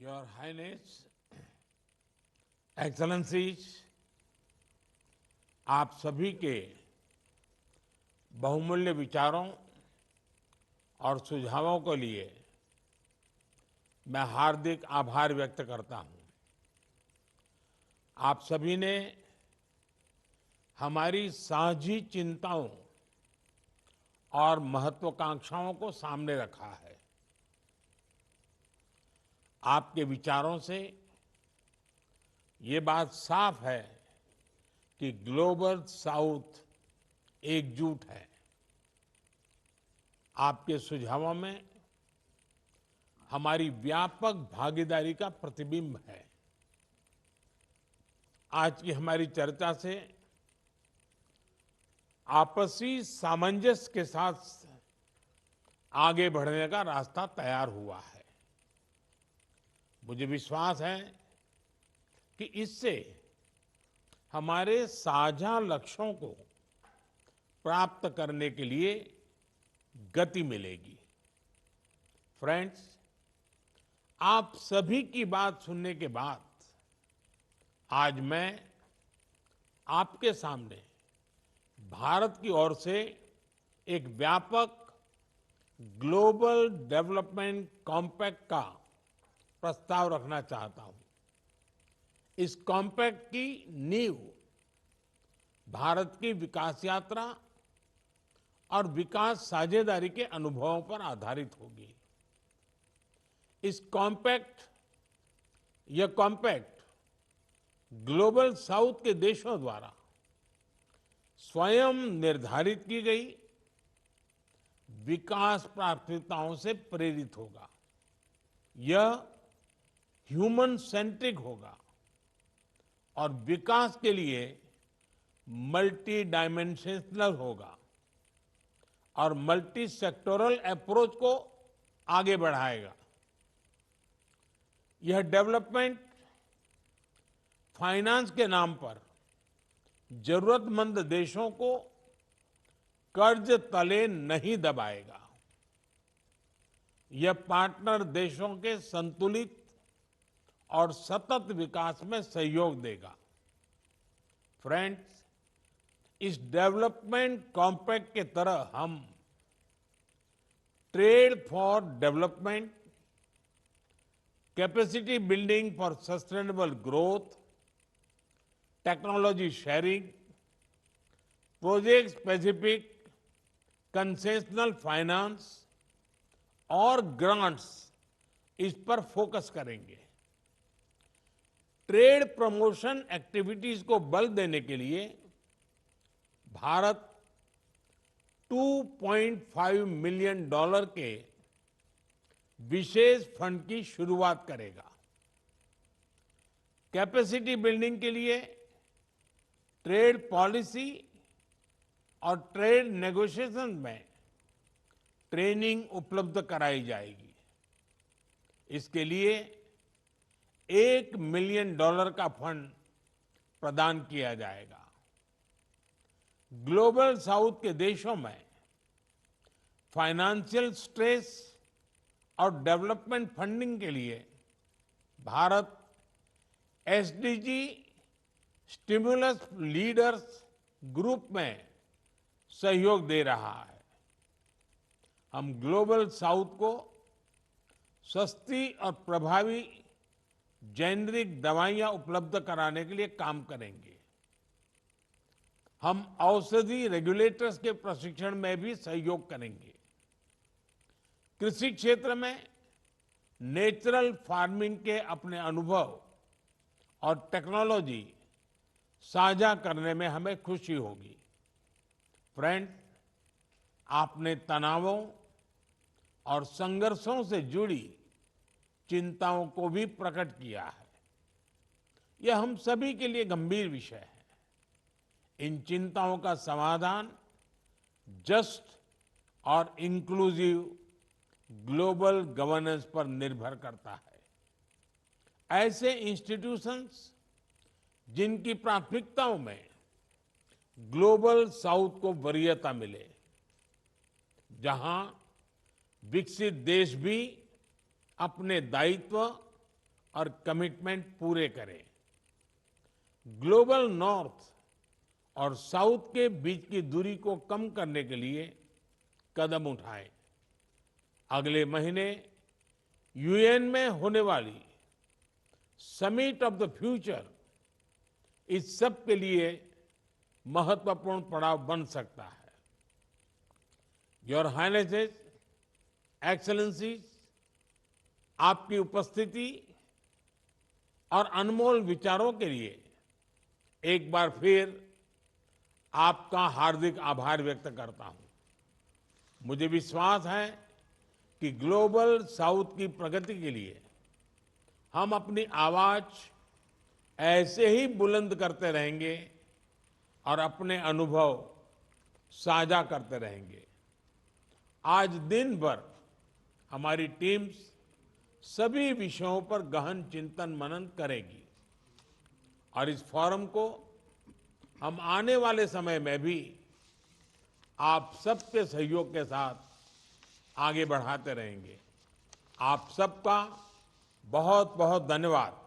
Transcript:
Your Highness, Excellencies, आप सभी के बहुमूल्य विचारों और सुझावों के लिए मैं हार्दिक आभार व्यक्त करता हूं। आप सभी ने हमारी साझी चिंताओं और महत्वाकांक्षाओं को सामने रखा है। आपके विचारों से ये बात साफ है कि ग्लोबल साउथ एकजुट है। आपके सुझावों में हमारी व्यापक भागीदारी का प्रतिबिंब है। आज की हमारी चर्चा से आपसी सामंजस्य के साथ आगे बढ़ने का रास्ता तैयार हुआ है। मुझे विश्वास है कि इससे हमारे साझा लक्ष्यों को प्राप्त करने के लिए गति मिलेगी। फ्रेंड्स, आप सभी की बात सुनने के बाद आज मैं आपके सामने भारत की ओर से एक व्यापक ग्लोबल डेवलपमेंट कॉम्पैक्ट का प्रस्ताव रखना चाहता हूं। इस कॉम्पैक्ट की नींव भारत की विकास यात्रा और विकास साझेदारी के अनुभवों पर आधारित होगी। यह कॉम्पैक्ट ग्लोबल साउथ के देशों द्वारा स्वयं निर्धारित की गई विकास प्राथमिकताओं से प्रेरित होगा। यह ह्यूमन सेंट्रिक होगा और विकास के लिए मल्टी डायमेंशनल होगा और मल्टी सेक्टोरल अप्रोच को आगे बढ़ाएगा। यह डेवलपमेंट फाइनेंस के नाम पर जरूरतमंद देशों को कर्ज तले नहीं दबाएगा। यह पार्टनर देशों के संतुलित और सतत विकास में सहयोग देगा। फ्रेंड्स, इस डेवलपमेंट कॉम्पैक्ट के तरह हम trade for development, capacity building for sustainable growth, technology sharing, project specific concessional finance और ग्रांट्स इस पर फोकस करेंगे। ट्रेड प्रमोशन एक्टिविटीज को बल देने के लिए भारत $2.5 मिलियन के विशेष फंड की शुरुआत करेगा। कैपेसिटी बिल्डिंग के लिए ट्रेड पॉलिसी और ट्रेड नेगोशिएशन में ट्रेनिंग उपलब्ध कराई जाएगी। इसके लिए $1 मिलियन का फंड प्रदान किया जाएगा। ग्लोबल साउथ के देशों में फाइनेंशियल स्ट्रेस और डेवलपमेंट फंडिंग के लिए Bharat SDG stimulus leaders group में सहयोग दे रहा है। हम ग्लोबल साउथ को सस्ती और प्रभावी जेनेरिक दवाइयां उपलब्ध कराने के लिए काम करेंगे। हम औषधि रेगुलेटर्स के प्रशिक्षण में भी सहयोग करेंगे। कृषि क्षेत्र में नेचुरल फार्मिंग के अपने अनुभव और टेक्नोलॉजी साझा करने में हमें खुशी होगी। फ्रेंड्स, आपने तनावों और संघर्षों से जुड़ी चिंताओं को भी प्रकट किया है। यह हम सभी के लिए गंभीर विषय है। इन चिंताओं का समाधान जस्ट और इंक्लूसिव ग्लोबल गवर्नेंस पर निर्भर करता है। ऐसे इंस्टीट्यूशंस जिनकी प्राथमिकताओं में ग्लोबल साउथ को वरीयता मिले, जहां विकसित देश भी अपने दायित्व और कमिटमेंट पूरे करें। ग्लोबल नॉर्थ और साउथ के बीच की दूरी को कम करने के लिए कदम उठाएं। अगले महीने यूएन में होने वाली समिट ऑफ द फ्यूचर इस सब के लिए महत्वपूर्ण पड़ाव बन सकता है। योर हाइनेसेस, एक्सेलेंसीज, आपकी उपस्थिति और अनमोल विचारों के लिए एक बार फिर आपका हार्दिक आभार व्यक्त करता हूं। मुझे विश्वास है कि ग्लोबल साउथ की प्रगति के लिए हम अपनी आवाज ऐसे ही बुलंद करते रहेंगे और अपने अनुभव साझा करते रहेंगे। आज दिन भर हमारी टीम्स सभी विषयों पर गहन चिंतन मनन करेगी और इस फोरम को हम आने वाले समय में भी आप सबके सहयोग के साथ आगे बढ़ाते रहेंगे। आप सबका बहुत बहुत धन्यवाद।